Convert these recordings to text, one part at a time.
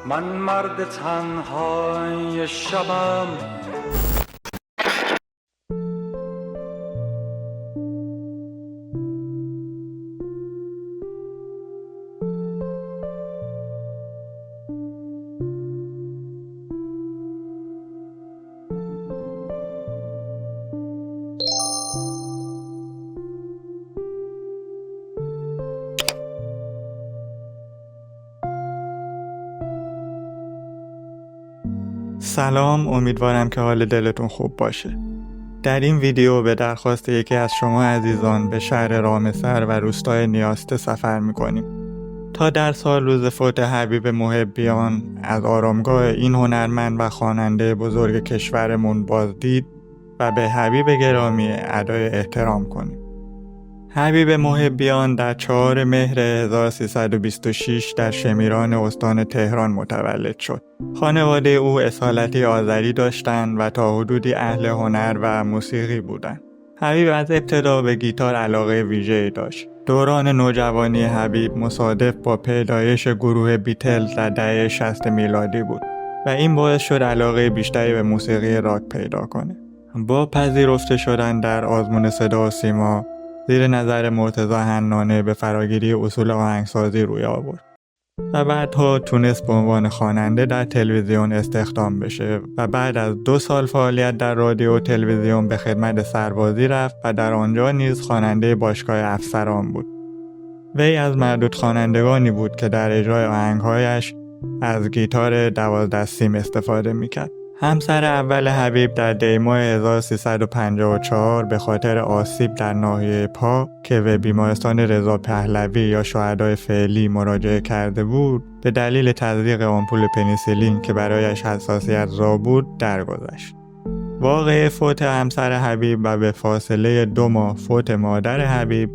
من مرد تنهای شبم. سلام، امیدوارم که حال دلتون خوب باشه. در این ویدیو به درخواست یکی از شما عزیزان به شهر رامسر و روستای نیاسته سفر میکنیم تا در سال روز فوت حبیب محبیان از آرامگاه این هنرمند و خواننده بزرگ کشورمون بازدید و به حبیب گرامی ادای احترام کنیم. حبیب محبیان در 4 مهر 1326 در شمیران استان تهران متولد شد. خانواده او اصالتی آذری داشتند و تا حدودی اهل هنر و موسیقی بودند. حبیب از ابتدا به گیتار علاقه ویژه‌ای داشت. دوران نوجوانی حبیب مصادف با پیدایش گروه بیتلز در دهه 60 میلادی بود و این باعث شد علاقه بیشتری به موسیقی راک پیدا کنه. با پذیرفته شدن در آزمون صدا و سیما زیر نظر مرتضی حنانه به فراگیری اصول آهنگسازی روی آورد و بعدها تونست به عنوان خواننده در تلویزیون استخدام بشه و بعد از 2 سال فعالیت در رادیو و تلویزیون به خدمت سربازی رفت و در آنجا نیز خواننده باشگاه افسران بود. وی از معدود خوانندگانی بود که در اجرای آهنگهایش از گیتار 12 سیم استفاده میکرد. همسر اول حبیب در دی‌ماه 1354 به خاطر آسیب در ناحیه پا که به بیمارستان رضا پهلوی یا شهدای فعلی مراجعه کرده بود، به دلیل تزریق آمپول پنیسیلین که برایش حساسیت زا بود درگذشت. واقعه فوت همسر حبیب و به فاصله 2 ماه فوت مادر حبیب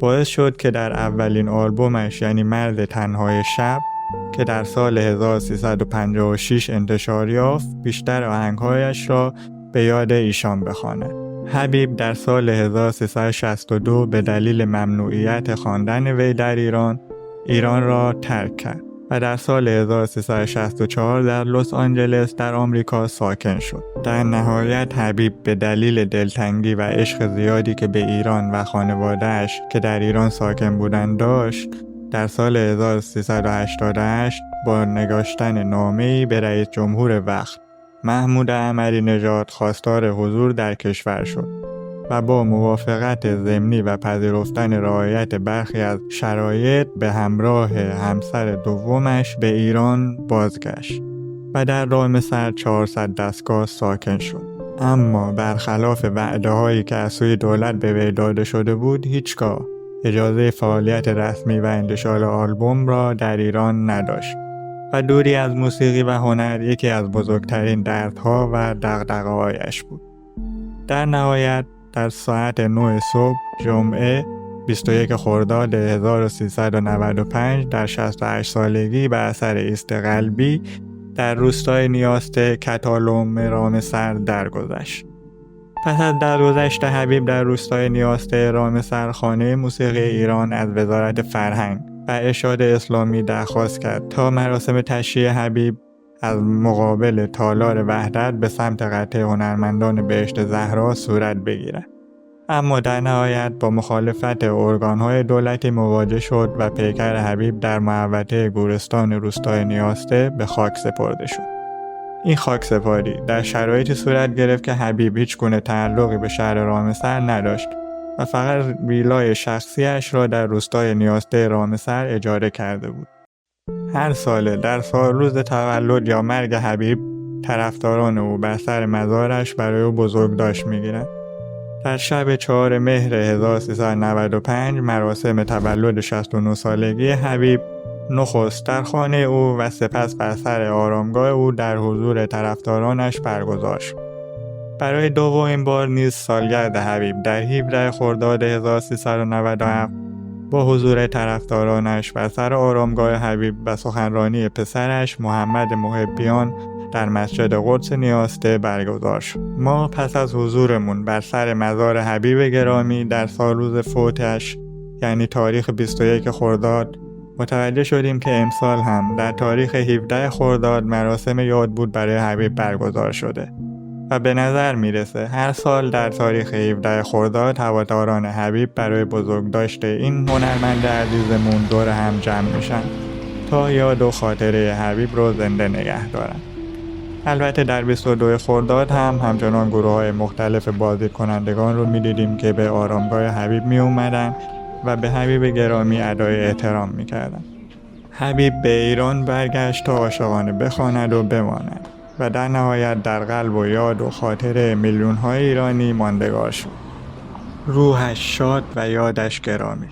باعث شد که در اولین آلبومش یعنی مرد تنهای شب که در سال 1356 انتشار یافت بیشتر آهنگهایش را به یاد ایشان بخواند. حبیب در سال 1362 به دلیل ممنوعیت خواندن وی در ایران را ترک کرد و در سال 1364 در لس آنجلس در آمریکا ساکن شد. در نهایت حبیب به دلیل دلتنگی و عشق زیادی که به ایران و خانواده‌اش که در ایران ساکن بودند داشت، در سال 1388 با نگاشتن نامه‌ای به رئیس جمهور وقت محمود احمدی نژاد خواستار حضور در کشور شد و با موافقت ضمنی و پذیرفتن رعایت برخی از شرایط به همراه همسر دومش به ایران بازگشت و در رامسر 400 دستگاه ساکن شد. اما برخلاف وعده‌هایی که از سوی دولت به وی داده شده بود، هیچگاه اجازه فعالیت رسمی و انتشار آلبوم را در ایران نداشت و دوری از موسیقی و هنر یکی از بزرگترین دردها و دغدغه‌هایش بود. در نهایت در ساعت 9 صبح جمعه 21 خرداد 1395 در 68 سالگی به اثر ایست قلبی در روستای نیاسته کتالوم رامسر درگذشت. پس از درگذشت حبیب در روستای نیاسته رامسر، خانه موسیقی ایران از وزارت فرهنگ و ارشاد اسلامی درخواست کرد تا مراسم تشییع حبیب از مقابل تالار وحدت به سمت قطعه هنرمندان بهشت زهرا صورت بگیرد. اما در نهایت با مخالفت ارگان‌های دولتی مواجه شد و پیکر حبیب در محوطه گورستان روستای نیاسته به خاک سپرده شد. این خاکسپاری در شرایطی صورت گرفت که حبیب هیچ گونه تعلقی به شهر رامسر نداشت و فقط ویلای شخصیش را در روستای نیاسته رامسر اجاره کرده بود. هر ساله در سال روز تولد یا مرگ حبیب، طرفداران او بر سر مزارش برای او بزرگداشت می‌گیرند. در شب 4 مهر 1395 مراسم تولد 69 سالگی حبیب نخست در خانه او و سپس بر سر آرامگاه او در حضور طرفدارانش برگزار شد. برای دومین بار نیز سالگرد حبیب در 17 خرداد 1397 با حضور طرفدارانش بر سر آرامگاه حبیب و سخنرانی پسرش محمد محبیان در مسجد قدس نیاسته برگزار شد. ما پس از حضورمون بر سر مزار حبیب گرامی در سال روز فوتش یعنی تاریخ 21 خرداد متوجه شدیم که امسال هم در تاریخ 17 خرداد مراسم یاد بود برای حبیب برگزار شده و به نظر میرسه هر سال در تاریخ 17 خرداد هواداران حبیب برای بزرگداشت این هنرمند عزیزمون دور هم جمع میشن تا یاد و خاطره حبیب رو زنده نگه دارن. البته در 22 خرداد هم همچنان گروه‌های مختلف بازدیدکنندگان رو می‌دیدیم که به آرامگاه حبیب می اومدن و به حبیب گرامی ادای احترام می‌کردن. حبیب به ایران برگشت تا عاشقانه بخواند و بماند و در نهایت در قلب و یاد و خاطره میلیون‌های ایرانی ماندگار شد. روحش شاد و یادش گرامی.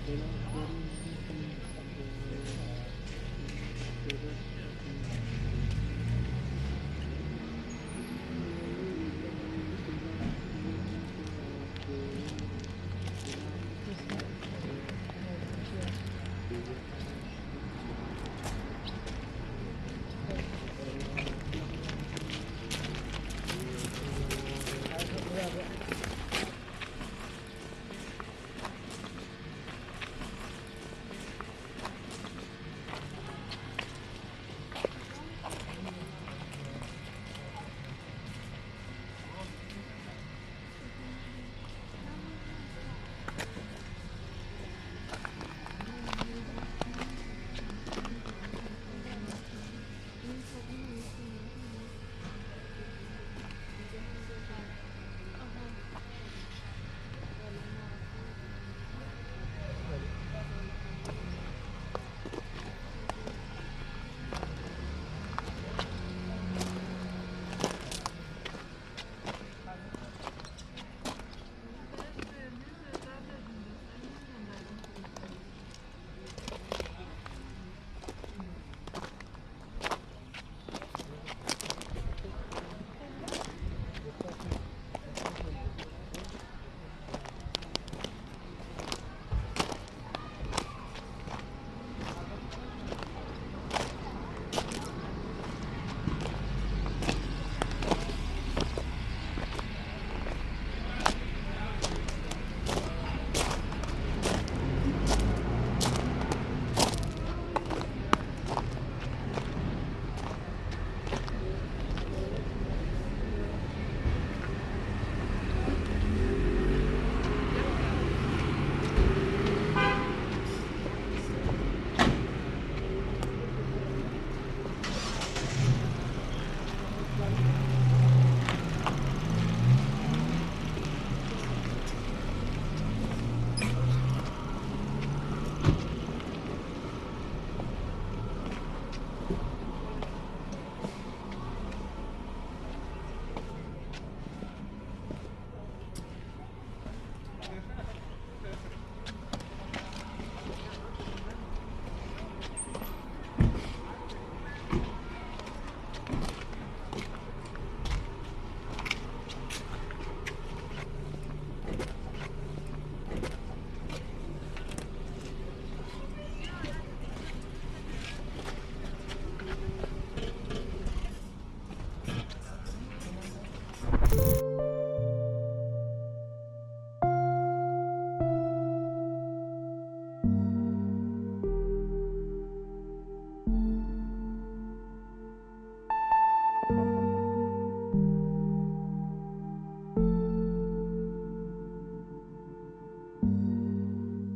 دلم پر می‌کنه.